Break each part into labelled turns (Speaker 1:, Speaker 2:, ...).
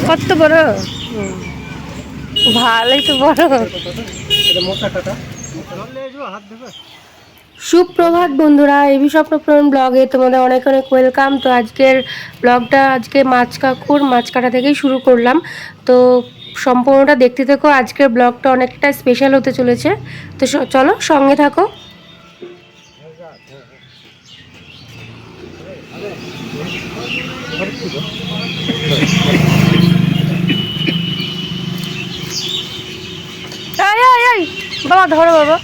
Speaker 1: কত বড়, ভালোই তো বড়। সুপ্রভাত বন্ধুরা, এবি স্বপ্নপূরণ ব্লগে তোমাদের অনেক অনেক ওয়েলকাম। তো আজকের ব্লগটা আজকে মাছ কাটা থেকেই শুরু করলাম। তো সম্পূর্ণটা দেখতে থাকো, আজকের ব্লগটা অনেকটা স্পেশাল হতে চলেছে। তো চলো সঙ্গে থাকো। বাবা ধরো, বাবা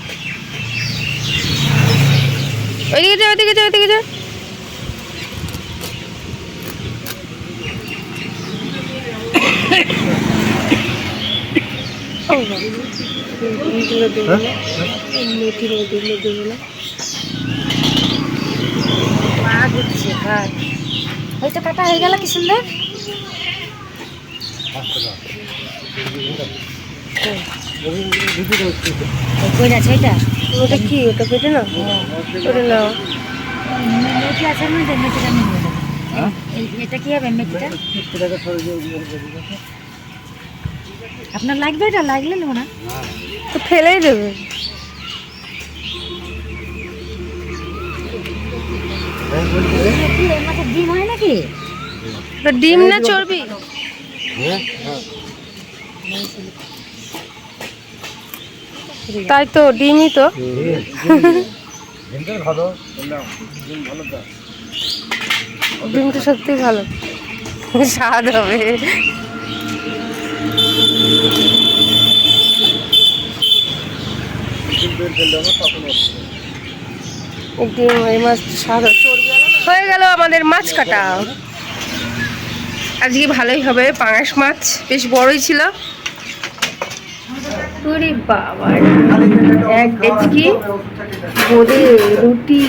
Speaker 1: ওইদিকে যা, ওইদিকে যা, ওইদিকে যা। ওইটা কাটা হয়ে গেল, কি সুন্দর। ওটা কি, ওটা পেটে না, ওটা নাও।
Speaker 2: এটা কি হবে মেথিটা? আপনার লাগবে? এটা লাগলে নেব না
Speaker 1: তো ফেলেই দেবে।
Speaker 2: ডিম হয় নাকি?
Speaker 1: ডিম না চর্বি? তাই তো, ডিমই তো। ডিমটা সত্যি ভালো, স্বাদ হবে। ডিম এই মাছ স্বাদ হয়ে গেল আমাদের মাছ কাটা। আজকে ভালোই হবে, পাঙাশ মাছ বেশ বড়ই ছিল। ওরে বাবা, এক ডেচকি বোঁদে রুটি,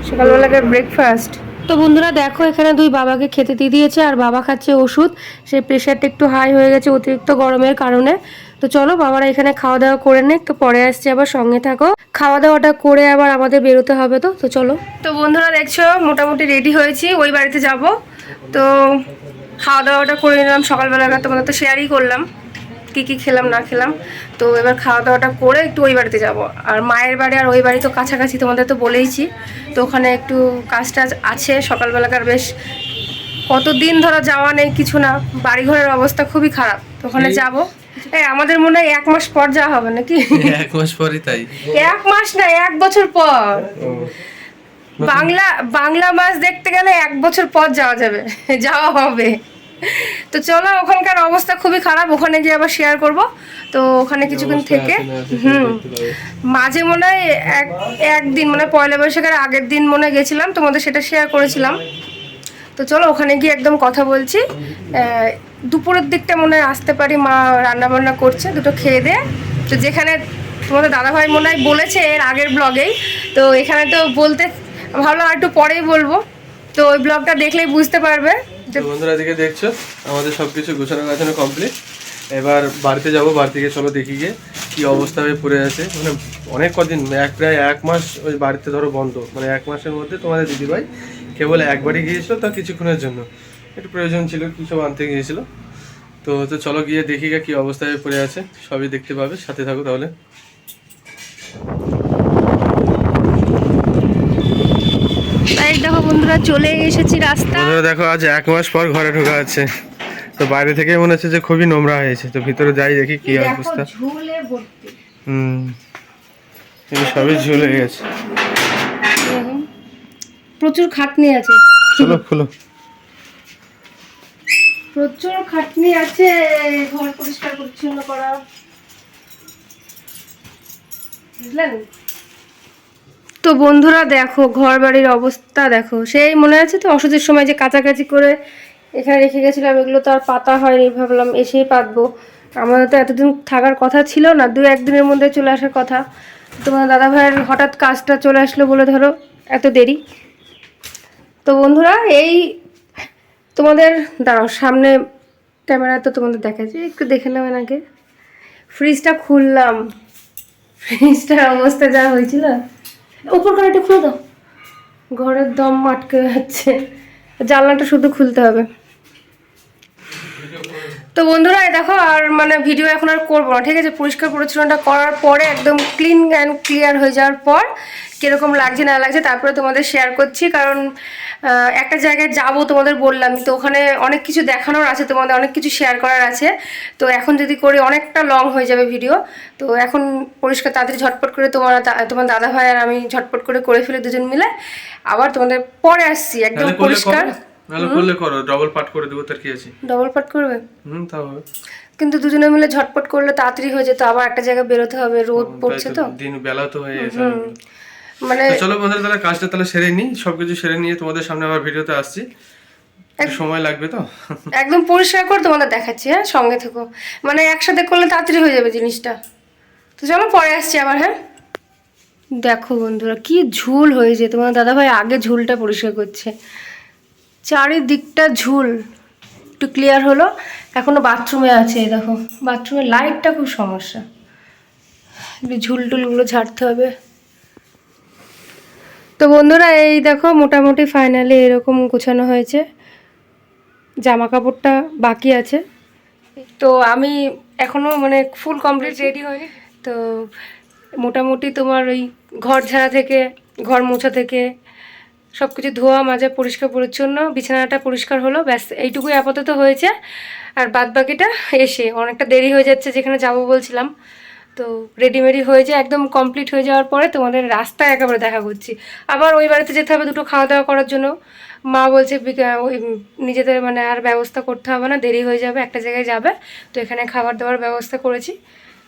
Speaker 1: সকালবেলাকার ব্রেকফাস্ট। তো বন্ধুরা দেখো, এখানে দুই বাবাকে খেতে দিয়ে দিয়েছে, আর বাবা খাচ্ছে ওষুধ। সে প্রেশারটা একটু হাই হয়ে গেছে অতিরিক্ত গরমের কারণে। তো চলো বাবারা এখানে খাওয়া দাওয়া করে নে, তো পরে আসছে, আবার সঙ্গে থাকো। খাওয়া দাওয়াটা করে আবার আমাদের বেরোতে হবে। তো চলো। তো বন্ধুরা দেখছো, মোটামুটি রেডি হয়েছি, ওই বাড়িতে যাব। তো খাওয়া দাওয়াটা করে নিলাম সকালবেলাকার, তোমাদের তো শেয়ারই করলাম কী কী খেলাম না খেলাম। তো এবার খাওয়া দাওয়াটা করে একটু ওই বাড়িতে যাব। আর মায়ের বাড়ি আর ওই বাড়ি তো কাছাকাছি, তোমাদের তো বলেইছি। তো ওখানে একটু কাজ টাজ আছে সকালবেলাকার, বেশ কতদিন ধরো যাওয়া নেই, কিছু না, বাড়িঘরের অবস্থা খুবই খারাপ। তো ওখানে যাব। এই আমাদের মনে হয় 1 মাস পর যাওয়া হবে নাকি?
Speaker 3: 1 মাস পরই তাই?
Speaker 1: 1 মাস না, 1 বছর পর। বাংলা মাস দেখতে গেলে 1 বছর পর যাওয়া যাবে, যাওয়া হবে। তো চলো, ওখানকার অবস্থা খুবই খারাপ, ওখানে গিয়ে আবার শেয়ার করব। তো ওখানে কিছুক্ষণ থেকে মাঝে মনে হয় একদিন, মানে পয়লা বৈশাখের আগের দিন মনে গেছিলাম, তোমাদের সেটা শেয়ার করেছিলাম। তো চলো ওখানে গিয়ে একদম কথা বলছি। দুপুরের দিকটা মনে হয় আসতে পারি, মা রান্না বান্না করছে, দুটো খেয়ে দে। তো যেখানে তোমাদের দাদাভাই মনে হয় বলেছে এর আগের ব্লগেই, তো এখানে তো বলতে ভাবলাম আর একটু পরেই বলবো। তো ওই ব্লগটা দেখলেই বুঝতে পারবে।
Speaker 3: বন্ধুরা দিকে দেখছো, আমাদের সবকিছু গোছানো গাছানো কমপ্লিট। এবার বাড়িতে যাব, বাড়ি থেকে চলো দেখি গিয়ে কি অবস্থা হয়ে পড়ে আছে। মানে অনেক কদিন, প্রায় 1 মাস ওই বাড়িতে ধরো বন্ধ। মানে 1 মাসের মধ্যে তোমাদের দিদিভাই কেবল একবারই গিয়েছিল, তা কিছুক্ষণের জন্য একটু প্রয়োজন ছিল, কিছু আনতে গিয়েছিল। তো চলো গিয়ে দেখি গিয়ে কি অবস্থা হয়ে পড়ে আছে, সবই দেখতে পাবে, সাথে থাকো তাহলে।
Speaker 1: দেখো বন্ধুরা, চলে এসেছি রাস্তা।
Speaker 3: বন্ধুরা দেখো, আজ 1 মাস পর ঘরে ঢোকা আছে। তো বাইরে থেকে মনে হচ্ছে যে খুবই নোংরা হয়েছে। তো ভিতরে যাই দেখি কি অবস্থা। সবই ঝুলে গেছে,
Speaker 1: প্রচুর খাটনি আছে।
Speaker 3: চলো খুলো।
Speaker 1: প্রচুর খাটনি আছে ঘর পরিষ্কার পরিচ্ছন্ন করা, বুঝলেন? তো বন্ধুরা দেখো, ঘর বাড়ির অবস্থা দেখো। সেই মনে আছে তো অসুখের সময় যে কাছাকাছি করে এখানে রেখে গেছিলাম, এগুলো তো আর পাতা হয়নি, ভাবলাম এসেই পাতবো। আমাদের তো এতদিন থাকার কথা ছিল না, 2-1 দিনের মধ্যে চলে আসার কথা। তোমার দাদা ভাইয়ের হঠাৎ কাজটা চলে আসলো বলে ধরো এত দেরি। তো বন্ধুরা এই তোমাদের দাঁড়াও, সামনে ক্যামেরা তো তোমাদের দেখাচ্ছি, একটু দেখে নেবেন আগে। ফ্রিজটা খুললাম, ফ্রিজটার অবস্থা যা হয়েছিল, উপর করে একটু খুলে দাও, ঘরের দম আটকে যাচ্ছে, জানলাটা শুধু খুলতে হবে। তো বন্ধুরা এই দেখো, আর মানে ভিডিও এখন আর করবো না, ঠিক আছে? পরিষ্কার পরিচ্ছন্নটা করার পরে একদম ক্লিন অ্যান্ড ক্লিয়ার হয়ে যাওয়ার পর কীরকম লাগছে না লাগছে তারপরে তোমাদের শেয়ার করছি। কারণ একটা জায়গায় যাব তোমাদের বললাম, তো ওখানে অনেক কিছু দেখানোর আছে, তোমাদের অনেক কিছু শেয়ার করার আছে। তো এখন যদি করি অনেকটা লং হয়ে যাবে ভিডিও। তো এখন পরিষ্কার তাড়াতাড়ি ঝটপট করে তোমার দাদা ভাই আর আমি ঝটপট করে ফেলে দুজন মিলে, আবার তোমাদের পরে আসছি একদম পরিষ্কার।
Speaker 3: ভালো করলে করো, ডবল পার্ট করে দেবো, তার কি আছে?
Speaker 1: ডবল পার্ট করবে?
Speaker 3: তাও হবে।
Speaker 1: কিন্তু দুজনে মিলে ঝটপট করলে তাড়াতাড়ি হয়ে যেত, আবার একটা জায়গায় বেরোতে হবে, রোদ পড়ছে তো,
Speaker 3: দিন বেলা তো হয়ে গেছে।
Speaker 1: মানে
Speaker 3: চলো বন্ধুরা, তাহলে কাজটা তাহলে সেরে নিই, সবকিছু সেরে নিয়ে তোমাদের সামনে আবার ভিডিওতে আসছি। সময় লাগবে তো,
Speaker 1: একদম পরিষ্কার করে তোমাদের দেখাচ্ছি। হ্যাঁ, সঙ্গে থেকো, মানে একসাথে করলে তাড়াতাড়ি হয়ে যাবে জিনিসটা। তো চলো পরে আসছি আবার। হ্যাঁ, দেখো বন্ধুরা কি ঝুল হয়েছে, তোমার দাদাভাই আগে ঝুলটা পরিষ্কার করছে, চারিদিকটা ঝুল। একটু ক্লিয়ার হলো, এখনো বাথরুমে আছে। এই দেখো বাথরুমের লাইটটা খুব সমস্যা, ঝুল টুলগুলো ঝাড়তে হবে। তো বন্ধুরা এই দেখো মোটামুটি ফাইনালি এরকম গোছানো হয়েছে, জামা কাপড়টা বাকি আছে। তো আমি এখনও মানে ফুল কমপ্লিট রেডি হয়নি। তো মোটামুটি তোমার ওই ঘর ঝাড়া থেকে, ঘর মোছা থেকে সব কিছু ধোয়া মাজা পরিষ্কার পরিচ্ছন্ন, বিছানাটা পরিষ্কার হলো, ব্যাস এইটুকুই আপাতত হয়েছে। আর বাদ বাকিটা এসে অনেকটা দেরি হয়ে যাচ্ছে যেখানে যাব বলছিলাম। তো রেডিমেডি হয়ে যায়, একদম কমপ্লিট হয়ে যাওয়ার পরে তোমাদের রাস্তায় একেবারে দেখা করছি। আবার ওই বাড়িতে যেতে হবে দুটো খাওয়া দাওয়া করার জন্য। মা বলছে ওই নিজেদের মানে আর ব্যবস্থা করতে হবে না, দেরি হয়ে যাবে, একটা জায়গায় যাবে, তো এখানে খাবার দাবার ব্যবস্থা করেছি,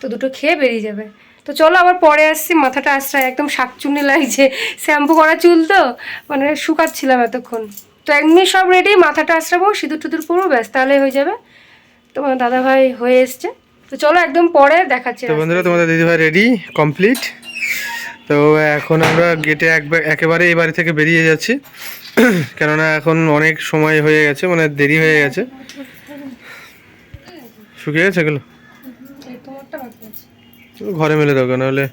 Speaker 1: তো দুটো খেয়ে বেরিয়ে যাবে। তো চলো আবার পরে আসছি, মাথাটা আশ্রয় একদম শাকচুন্নি লাগছে, শ্যাম্পু করা চুল তো মানে শুকাচ্ছিলাম এতক্ষণ। তো এমনি সব রেডি, মাথাটা আশ্রাবো, সিঁদুর টুদুর পরবো, ব্যাস তাহলে হয়ে যাবে। তোমার দাদাভাই হয়ে এসছে, তো চলো একদম পরে দেখাচ্ছি।
Speaker 3: তো বন্ধুরা তোমাদের দিদিভাই রেডি কমপ্লিট। তো এখন আমরা গেটে একেবারে এই বাড়ি থেকে বেরিয়ে যাচ্ছি, কেননা এখন অনেক সময় হয়ে গেছে, মানে দেরি হয়ে গেছে। শুকিয়ে গেছে এগুলো, ঘরে মেলে দাও, নাহলে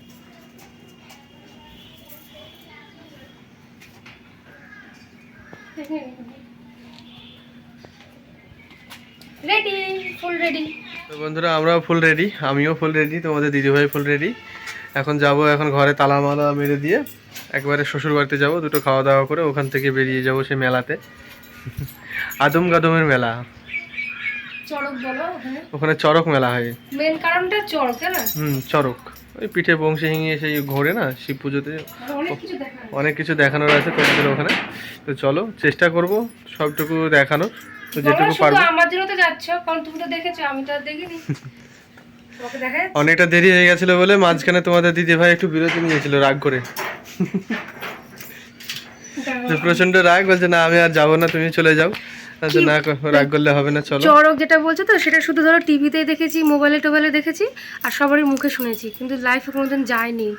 Speaker 1: রেডি, ফুল রেডি।
Speaker 3: তো বন্ধুরা আমরাও ফুল রেডি, আমিও ফুল রেডি, তোমাদের দিদিভাই ফুল রেডি। এখন যাব, এখন ঘরে তালা মালা মেরে দিয়ে একবারে শ্বশুর বাড়িতে যাবো, দুটো খাওয়া দাওয়া করে ওখান থেকে বেরিয়ে যাব সেই মেলাতে, আদম গাদমের মেলা।
Speaker 1: চড়ক বলো,
Speaker 3: ওখানে চড়ক মেলা হয়,
Speaker 1: মেন কারণটা চড়ক, তাই না?
Speaker 3: চড়ক, ওই পিঠে বংশী হিঙিয়ে সেই ঘোরে না শিব পুজোতে, অনেক কিছু দেখানোর আছে তোমাদের ওখানে। তো চলো চেষ্টা করব সবটুকু দেখানোর, তো যেটুকু পারবো।
Speaker 1: আমার জন্য তো যাচ্ছ, কারণ তুমি তো দেখেছো, আমি তো আর দেখিনি।
Speaker 3: অনেকটা দেরি হয়ে গেছিল বলে মাঝখানে তোমাদের দিদি ভাই একটু বিরতি নিয়েছিল রাগ করে, প্রচন্ড রাগ, বলছে না আমি আর যাবো না, তুমি চলে যাও। না রাগ করলে হবে না, চলো।
Speaker 1: চড়ক যেটা বলছো তো সেটা শুধু ধরো টিভিতেই দেখেছি, মোবাইলে দেখেছি, আর সবারই মুখে শুনেছি, কিন্তু লাইফে কোনোদিন যাইনি,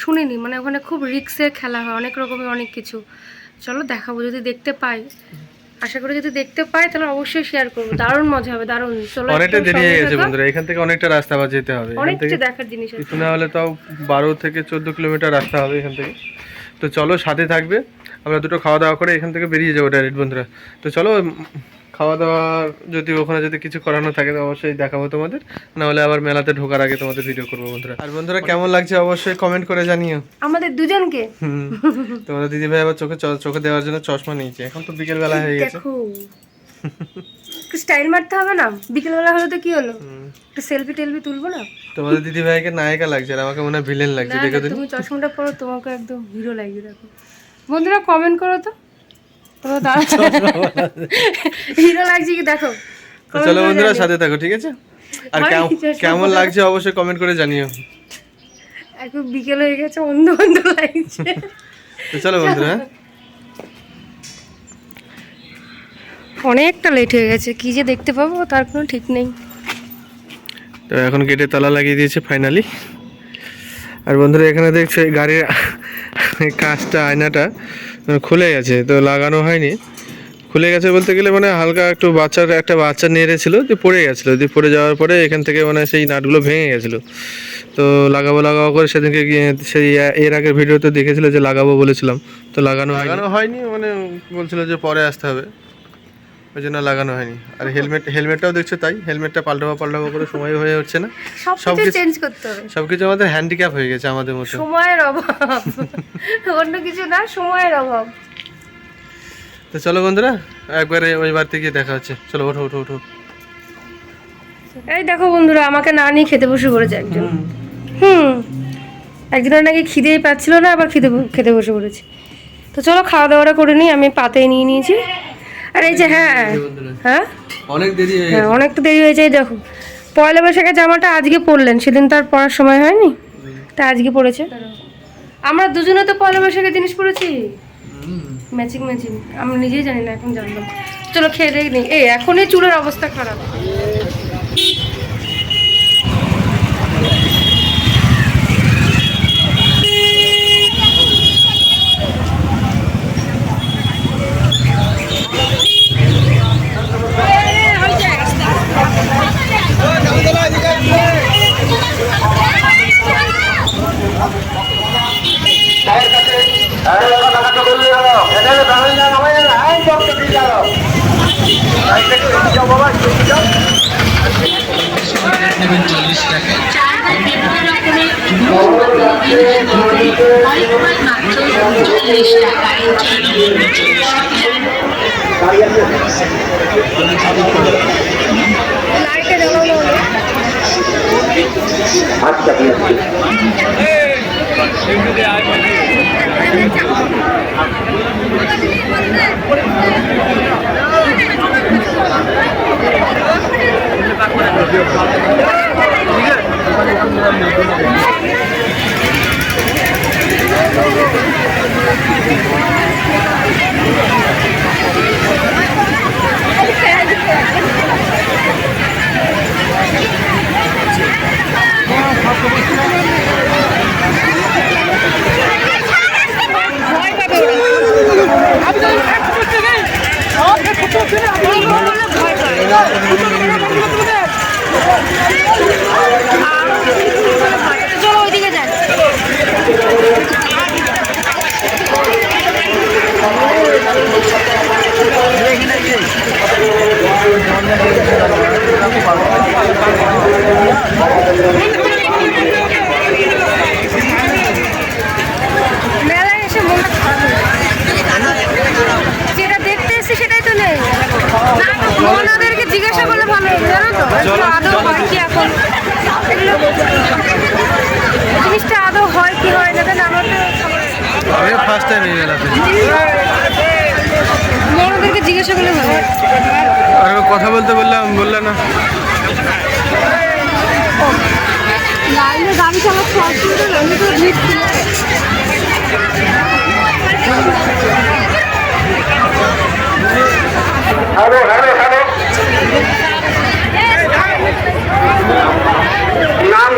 Speaker 1: শুনিনি। মানে ওখানে খুব রিক্সের খেলা হয়, অনেক রকমের অনেক কিছু। চলো দেখাবো, যদি দেখতে পাই, আশা করি যদি দেখতে পাই তাহলে অবশ্যই শেয়ার করবো, দারুণ মজা হবে, দারুণ। চলো,
Speaker 3: অনেকটা দেরি হয়ে গেছে বন্ধুরা, এখান থেকে অনেকটা রাস্তা আবার যেতে হবে,
Speaker 1: অনেক কিছু দেখার জিনিস আছে,
Speaker 3: কিছু না হলে তাও 12 থেকে 14 কিলোমিটার রাস্তা হবে এখান থেকে। তো চলো সাথে থাকবে, আমরা দুটো খাওয়া দাওয়া করে এখান থেকে বেরিয়ে যাবো ডাইরেক্ট বন্ধুরা। তো চলো খাওয়া দাওয়া যদি ওখানে যদি কিছু করানো থাকে তো অবশ্যই দেখাবো তোমাদের, না হলে আবার মেলাতে ঢোকার আগে তোমাদের ভিডিও করবো বন্ধুরা। আর বন্ধুরা কেমন লাগছে অবশ্যই কমেন্ট করে জানিও
Speaker 1: আমাদের দুজনকে।
Speaker 3: তোমাদের দিদি ভাই আবার চোখে দেওয়ার জন্য চশমা নিয়েছে, এখন তো বিকেল বেলা হয়ে গেছে,
Speaker 1: স্টাইল মারতে হবে না, বিকেল বেলা হলে তো কি হলো, একটু সেলফি টেলফি তুলবো না।
Speaker 3: তোমাদের দিদি ভাইকে নায়িকা লাগছে আর আমাকে মনে হয় ভিলেন লাগছে, দেখো
Speaker 1: তুমি চশমাটা পরো, তোমাকে একদম হিরো লাগবে। দেখো বন্ধুরা কমেন্ট করো তো তোমার দাদা হিরো লাগছে কি, দেখো।
Speaker 3: চলো বন্ধুরা সাথে থাকো, ঠিক আছে? আর কেমন লাগছে অবশ্যই কমেন্ট করে জানিও।
Speaker 1: এখন বিকেল হয়ে গেছে, অন্ধ অন্ধ লাগছে।
Speaker 3: তো চলো বন্ধুরা,
Speaker 1: অনেকটা লেট হয়ে গেছে, কি যে দেখতে পাবো তার কোনো ঠিক নেই।
Speaker 3: তো এখন গেটে তালা লাগিয়ে দিয়েছে ফাইনালি। আর বন্ধুরা এখানে দেখছো এই গাড়ির কাঁচটা, আয়নাটা খুলে গেছে, তো লাগানো হয়নি, খুলে গেছে বলতে গেলে মানে হালকা একটু একটা বাচ্চা নেড়েছিল, দিয়ে পড়ে গেছিলো, দিয়ে পড়ে যাওয়ার পরে এখান থেকে মানে সেই নাটগুলো ভেঙে গেছিলো। তো লাগাবো করে সেদিনকে গিয়ে সেই এর আগের ভিডিওতে দেখেছিল যে লাগাবো বলেছিলাম, তো লাগানো হয়নি, মানে বলছিল যে পরে আসতে হবে, ওই জন্য লাগানো হয়নি। আর হেলমেটটাও দেখছো তাই, হেলমেটটা পাল্টাবো করে সময় হয়ে হচ্ছে না,
Speaker 1: সবকিছু চেঞ্জ করতে হবে।
Speaker 3: সবকিছু আমাদের হ্যান্ডিক্যাপ হয়ে গেছে আমাদের মতো,
Speaker 1: সময়ের অভাব, অন্য কিছু না, সময়ের অভাব।
Speaker 3: তো চলো বন্ধুরা একবারে ওই বাড়িতে গিয়ে দেখা হচ্ছে, চলো ওঠো ওঠো ওঠো।
Speaker 1: এই দেখো বন্ধুরা, আমাকে না নিয়ে খেতে বসে পড়েছে একজন। একজনের নাকি খিদেই পাচ্ছিল না, আবার খেতে বসে পড়েছে। তো চলো খাওয়া দাওয়াটা করে নিই, আমি পাতে নিয়ে নিয়েছি। আর এই যে হ্যাঁ
Speaker 3: অনেক দেরি হয়ে
Speaker 1: হ্যাঁ, অনেকটা দেরি হয়েছে। এই দেখো, পয়লা বৈশাখের জামাটা আজকে পরলেন, সেদিন তার পরার সময় হয়নি, তা আজকে পরেছে। আমরা দুজনে তো পয়লা বৈশাখের জিনিস পরেছি, ম্যাচিং। আমরা নিজেই জানি না, এখন জানলাম। চলো খেয়ে দেখ নেই। এই এখনই চুলের অবস্থা খারাপ। চলো ওইদিকে যাই। মেলায় এসে মনটা খারাপ হয়ে যায়। যেটা দেখতে এসেছি সেটাই তো নেই। ওনাদেরকে জিজ্ঞাসা করলে ভালো হবে, জানো তো আদৌ হয় কি এখন জিনিসটা আদৌ হয় কি হয় না, তাহলে আমার তো
Speaker 3: আমি ফার্স্ট টাইম এই মেলাতে।
Speaker 1: ওনাদেরকে জিজ্ঞাসা করলে ভালো।
Speaker 3: আর কথা বলতে বললে না।
Speaker 1: লাইনে গাড়ি চালাচ্ছে, অসুবিধা নেই, আমি তো ভিড় ছিল।
Speaker 4: হ্যালো নাম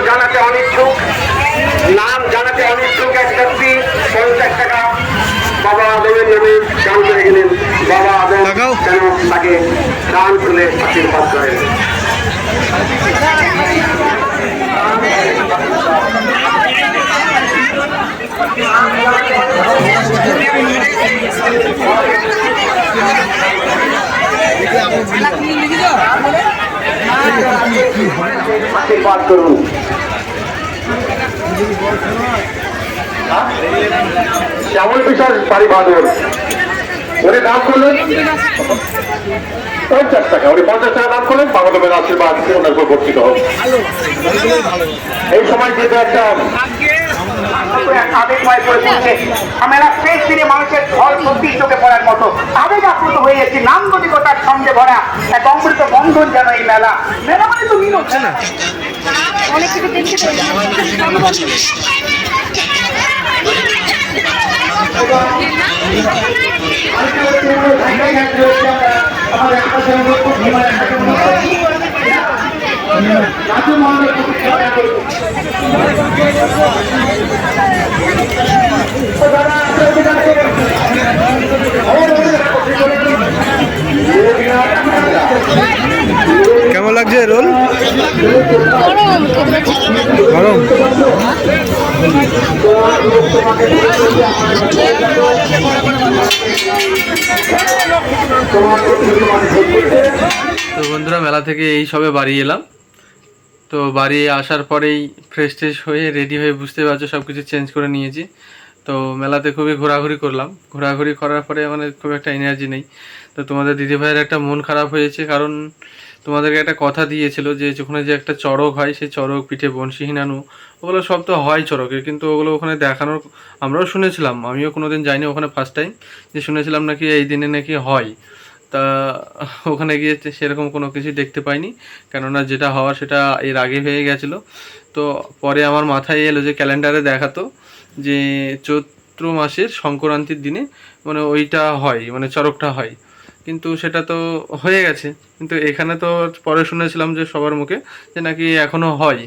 Speaker 4: জানাতে অনিচ্ছুক এক ব্যক্তি 50 টাকা বাবা আদমের নামে দান করে গেলেন। বাবা আদম কেন তাকে দান তুলে আশীর্বাদ করেন। আশীর্বাদ করুন। শ্যামল বিশ্বাস বাড়ি বাদর উনি দান করলেন 50 টাকা, উনি 50 টাকা দান করলেন। বাবাদের আশীর্বাদ ওনার উপর বর্ষিত হোক। এই সময় যেহেতু একটা আবেগময় পরিস্থিতি, আমরা শেষ দিনে মানুষের ফল সত্যি চোখে পড়ার মতো আবেগ আপ্লুত হয়ে গেছি। নান্দনিকতার সঙ্গে ভরা এক অমৃত বন্ধন যেন এই মেলা মানে তো মিল হচ্ছে না।
Speaker 1: অনেক কিছু দেখতে
Speaker 4: আমাদের
Speaker 3: তো বন্ধুরা মেলা থেকে এই সবে বাড়ি এলাম। তো বাড়ি আসার পরেই ফ্রেশ ট্রেশ হয়ে রেডি হয়ে, বুঝতে পারছো, সব কিছু চেঞ্জ করে নিয়েছি। তো মেলাতে খুবই ঘোরাঘুরি করলাম। ঘোরাঘুরি করার পরে মানে খুব একটা এনার্জি নেই। তো তোমাদের দিদিভাইয়ের একটা মন খারাপ হয়েছে, কারণ তোমাদেরকে একটা কথা দিয়েছিল যে ওখানে যে একটা চড়ক হয়, সেই চড়ক, পিঠে বনশি হিনানু, ওগুলো সব তো হয় চড়কে, কিন্তু ওগুলো ওখানে দেখানোর আমরাও শুনেছিলাম, আমিও কোনোদিন যাইনি ওখানে, ফার্স্ট টাইম যে শুনেছিলাম নাকি এই দিনে নাকি হয়। তা ওখানে গিয়ে সেরকম কোনো কিছু দেখতে পাইনি, কেননা যেটা হওয়ার সেটা এর আগে হয়ে গেছিলো। তো পরে আমার মাথায় এলো যে ক্যালেন্ডারে দেখাতো যে চৈত্র মাসের সংক্রান্তির দিনে মানে ওইটা হয়, মানে চড়কটা হয়, কিন্তু সেটা তো হয়ে গেছে। কিন্তু এখানে তো পরে শুনেছিলাম যে সবার মুখে যে নাকি এখনও হয়।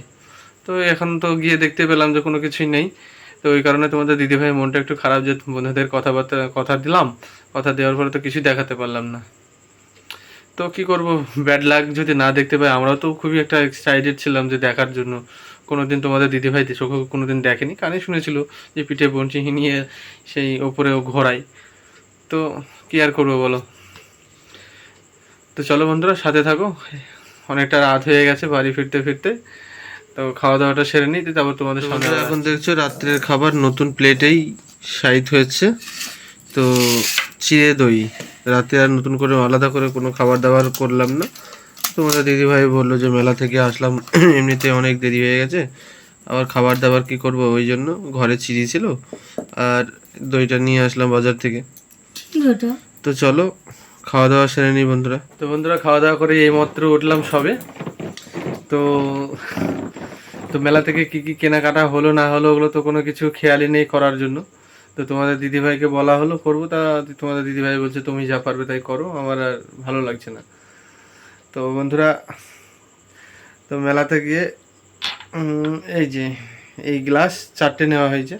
Speaker 3: তো এখন তো গিয়ে দেখতে পেলাম যে কোনো কিছুই নেই। তো ওই কারণে তোমাদের দিদিভাইয়ের মনটা একটু খারাপ, যে বন্ধুদের কথা দিলাম, কথা দেওয়ার পরে তো কিছুই দেখাতে পারলাম না। তো কি করব, ব্যাড লাক যদি না দেখতে পাই। আমরাও তো খুবই একটা এক্সাইটেড ছিলাম যে দেখার জন্য। কোনোদিন তোমাদের দিদিভাই চোখে কোনোদিন দেখেনি, কানে শুনেছিল যে পিঠে বঞ্চি নিয়ে সেই ওপরেও ঘোরায়। তো কি আর করবো বলো। তো চলো বন্ধুরা, সাথে থাকো। অনেকটা রাত হয়ে গেছে বাড়ি ফিরতে ফিরতে। তো খাওয়া দাওয়াটা সেরে নিই, তারপর তোমাদের সঙ্গে। এখন দেখছো রাত্রের খাবার নতুন প্লেটেই সাইড হয়েছে। তো চিড়ে দই, রাতে আর নতুন করে আলাদা করে কোনো খাবার দাবার করলাম না। তোমাদের দিদিভাই বললো যে মেলা থেকে আসলাম, এমনিতে অনেক দেরি হয়ে গেছে, আবার খাবার দাবার কি করব, ওই জন্য ঘরে চিড়ি ছিল আর দইটা নিয়ে আসলাম বাজার থেকে। তো চলো খাওয়া দাওয়া সেরে নিই বন্ধুরা। তো বন্ধুরা, খাওয়া দাওয়া করে এইমাত্র উঠলাম সবে। তো তো মেলা থেকে কি কি কেনাকাটা হলো না হলো ওগুলো তো কোনো কিছু খেয়ালই নেই করার জন্য। তো তোমাদের দিদিভাইকে বলা হলো করবো, তা তোমাদের দিদিভাই বলছে তুমি যা পারবে তাই করো, আমার আর ভালো লাগছে না। তো বন্ধুরা, তো মেলাতে গিয়ে এই যে এই গ্লাস 4টে নেওয়া হয়েছে।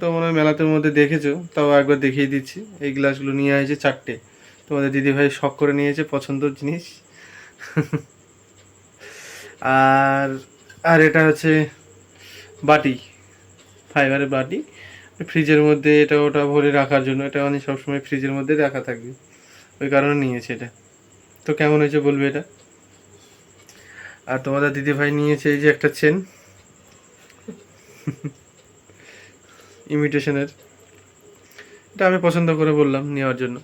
Speaker 3: তো মনে হয় মেলাতের মধ্যে দেখেছো, তাও একবার দেখিয়ে দিচ্ছি। এই গ্লাসগুলো নিয়ে হয়েছে 4টে। তোমাদের দিদিভাই শখ করে নিয়েছে, পছন্দের জিনিস। আর আর এটা হচ্ছে বাটি, ফাইবারের বাটি, ফ্রিজের মধ্যে এটা ওটা ভরে রাখার জন্য। এটা মানে সবসময় ফ্রিজের মধ্যে রাখা থাকবে, ওই কারণে নিয়েছে এটা। তো কেমন হয়েছে বলবে এটা। আর তোমাদের দিদিভাই নিয়েছে এই যে একটা চেন, ইমিটেশনের। এটা আমি পছন্দ করে বললাম নেওয়ার জন্য।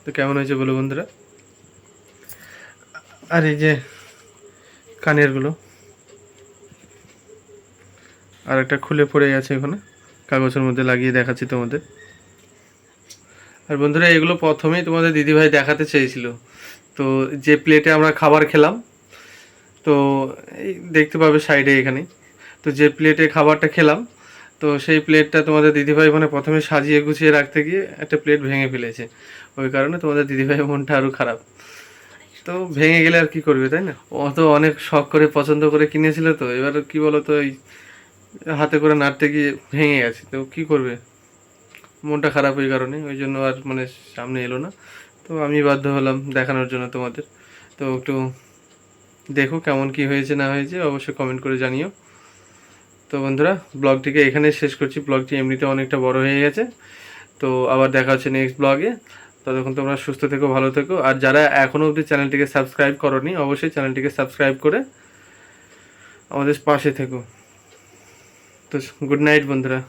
Speaker 3: তো কেমন হয়েছে বলো বন্ধুরা। আর এই যে কানেরগুলো, আর একটা খুলে পড়ে গেছে ওখানে, কাগজের মধ্যে লাগিয়ে দেখাচ্ছি তোমাদের। আর বন্ধুরা, এগুলো প্রথমেই তোমাদের দিদিভাই দেখাতে চেয়েছিল। তো যে প্লেটে আমরা খাবার খেলাম, তো এই দেখতে পাবে সাইডে এখানে, তো যে প্লেটে খাবারটা খেলাম, তো সেই প্লেটটা তোমাদের দিদিভাই মানে প্রথমে সাজিয়ে গুছিয়ে রাখতে গিয়ে একটা প্লেট ভেঙে ফেলেছে। ওই কারণে তোমাদের দিদিভাইয়ের মনটা আরও খারাপ। তো ভেঙে গেলে আর কি করবে, তাই না। ও তো অনেক শখ করে পছন্দ করে কিনেছিল, তো এবার কি বলো তো, এই হাতে করে নাড়তে গিয়ে ভেঙে গেছে। তো কি করবে, মনটা খারাপ ওই কারণে, ওই জন্য আর মানে সামনে এলো না। তো আমি বাধ্য হলাম দেখানোর জন্য তোমাদের। তো একটু দেখো কেমন কি হয়েছে না হয়েছে, অবশ্যই কমেন্ট করে জানিও। তো বন্ধুরা, ব্লগটিকে এখানে শেষ করছি। ব্লগটি এমনিতে অনেকটা বড় হয়ে গেছে। তো আবার দেখা হচ্ছে নেক্সট ব্লগে। ততক্ষণ তোমরা সুস্থ থেকো, ভালো থেকো। আর যারা এখনও অবধি চ্যানেলটিকে সাবস্ক্রাইব করোনি, অবশ্যই চ্যানেলটিকে সাবস্ক্রাইব করে আমাদের পাশে থেকো। তো গুড নাইট বন্ধুরা।